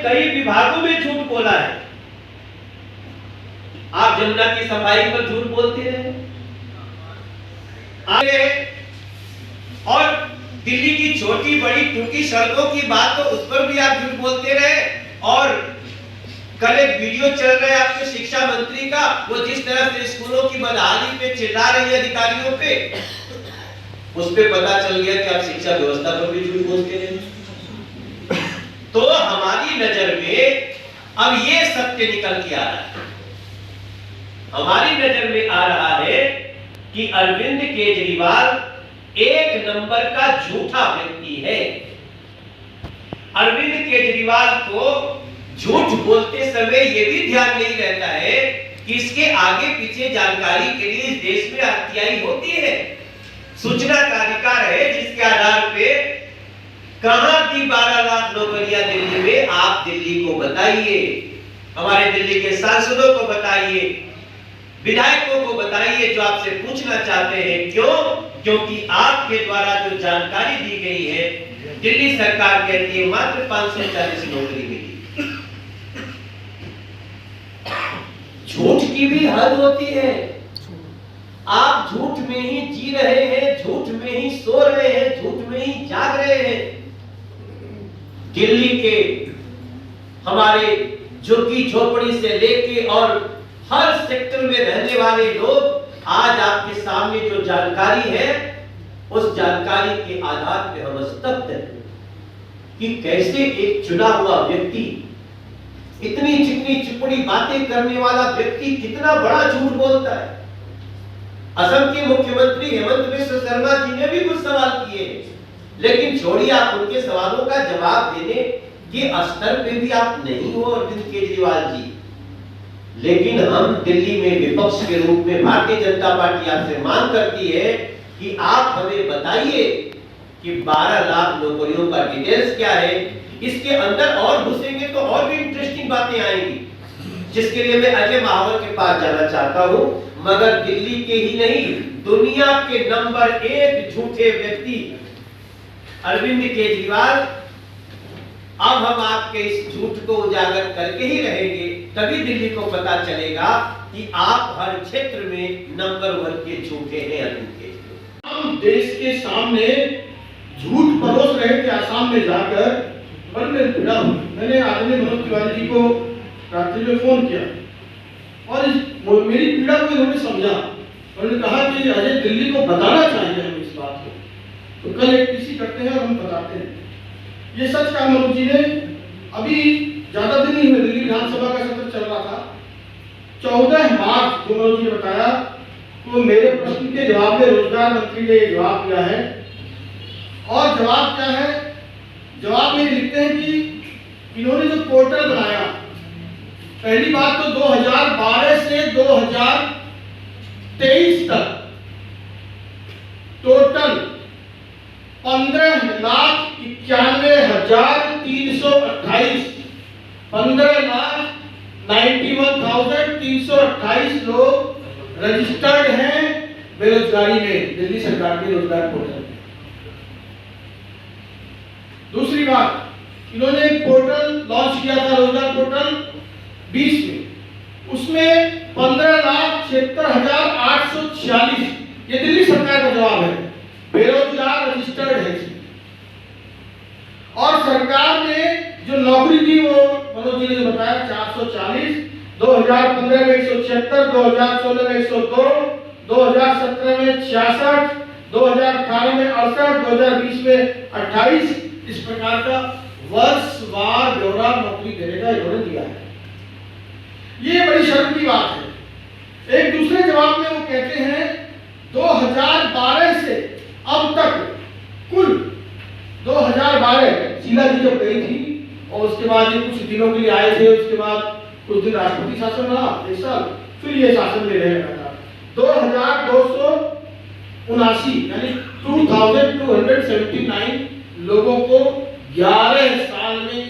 कई विभागों में झूठ बोला है। आप जमुना की सफाई पर झूठ बोलते रहे, और दिल्ली की छोटी बड़ी टूटी सड़कों की बात तो उस पर भी आप झूठ बोलते रहे। और कल एक वीडियो चल रहा है आपके शिक्षा मंत्री का, वो जिस तरह से स्कूलों की बदहाली पे चिल्ला रही है अधिकारियों पे, उस पे पता चल गया कि आप शिक्षा व्यवस्था पर भी झूठ बोलते रहे। तो हमारी नजर में अब ये सत्य निकल के आ रहा है, हमारी नजर में आ रहा है कि अरविंद केजरीवाल एक नंबर का झूठा व्यक्ति है। अरविंद केजरीवाल को झूठ बोलते समय यह भी ध्यान नहीं रहता है कि इसके आगे पीछे जानकारी के लिए इस देश में आरटीआई होती है, सूचना का अधिकार है, जिसके आधार पे कहां की 12 लाख नौकरियां दिल्ली में, आप दिल्ली को बताइए, हमारे दिल्ली के सांसदों को बताइए, विधायकों को बताइए जो आपसे पूछना चाहते हैं। क्यों? क्योंकि आपके द्वारा जो जानकारी दी गई है, दिल्ली सरकार कहती है मात्र 540 नौकरी मिली। झूठ की भी हद होती है। आप झूठ में ही जी रहे हैं, झूठ में ही सो रहे हैं, झूठ में ही जाग रहे हैं। दिल्ली के हमारे झुग्गी झोपड़ी से लेके और हर सेक्टर में रहने वाले लोग आज आपके सामने जो जानकारी है, उस जानकारी के आधार पे हम स्तब्ध हैं कि कैसे एक चुना हुआ व्यक्ति, इतनी चिकनी चुपड़ी बातें करने वाला व्यक्ति कितना बड़ा झूठ बोलता है। असम के मुख्यमंत्री हेमंत बिश्व शर्मा जी ने भी कुछ सवाल किए, लेकिन छोड़िए, आप उनके सवालों का जवाब देने के स्तर पे भी आप नहीं हो अरविंद केजरीवाल जी। लेकिन हम दिल्ली में विपक्ष के रूप में भारतीय जनता पार्टी आपसे मांग करती है कि आप हमें बताइए कि 12 लाख नौकरियों का डिटेल्स क्या है। इसके अंदर और घुसेंगे तो और भी इंटरेस्टिंग बातें आएंगी, जिसके लिए मैं अजय महावर के पास जाना चाहता हूं। मगर दिल्ली के ही नहीं, दुनिया के नंबर 1 झूठे व्यक्ति अरविंद केजरीवाल, अब हम आपके इस झूठ को उजागर करके ही रहेंगे, तभी दिल्ली को पता चलेगा कि आप हर क्षेत्र में नंबर 1 के झूठे हैं अरविंद केजरीवाल। हम देश के सामने झूठ परोस रहे थे आसाम में जाकर, और मैंने आदरणीय मनोज तिवारी जी को रात्रि में फोन किया और मेरी पीड़ा को इन्होंने समझा। उन्होंने कहा कि अजय दिल्ली को बताना चाहिए हम इस बात को, तो कल एक पीसी करते हैं और हम बताते हैं। ये सच कहा मनोज जी ने। अभी ज्यादा दिन नहीं हुए, दिल्ली विधानसभा का सत्र चल रहा था, 14 मार्च जो मनोज जी ने बताया, तो मेरे प्रश्न के जवाब में रोजगार मंत्री ने जवाब दिया है। और जवाब क्या है? जवाब में लिखते हैं कि इन्होंने जो पोर्टल बनाया, पहली बात तो 2012 से 2023 तक टोटल 15,91,328 15,91,328 लोग रजिस्टर्ड हैं बेरोजगारी में दिल्ली सरकार के रोजगार पोर्टल में। दूसरी बात, इन्होंने एक पोर्टल लॉन्च किया था, रोजगार पोर्टल 20 में, उसमें 15,76,846, ये दिल्ली सरकार का जवाब है, बेरोजगार रजिस्टर्ड है। और सरकार ने जो नौकरी दी वो मनोज जी ने जो बताया 440, 2015 में 176, 2016 में 102, 2017 में 66, 2018 में 68, 2020 में 28, इस प्रकार का वर्षवार ब्यौरा नौकरी देने का इन्होंने दिया है। ये बड़ी शर्म की बात है। एक दूसरे जवाब में वो कहते हैं 2012 से अब तक कुल 2012 शीला जी जब गई थी और उसके बाद ये कुछ दिनों के लिए आए थे, उसके बाद कुछ दिन राष्ट्रपति शासन रहा 1 साल, फिर ये शासन में रहे लगातार 2279 यानी 2279 लोगों को 11 साल में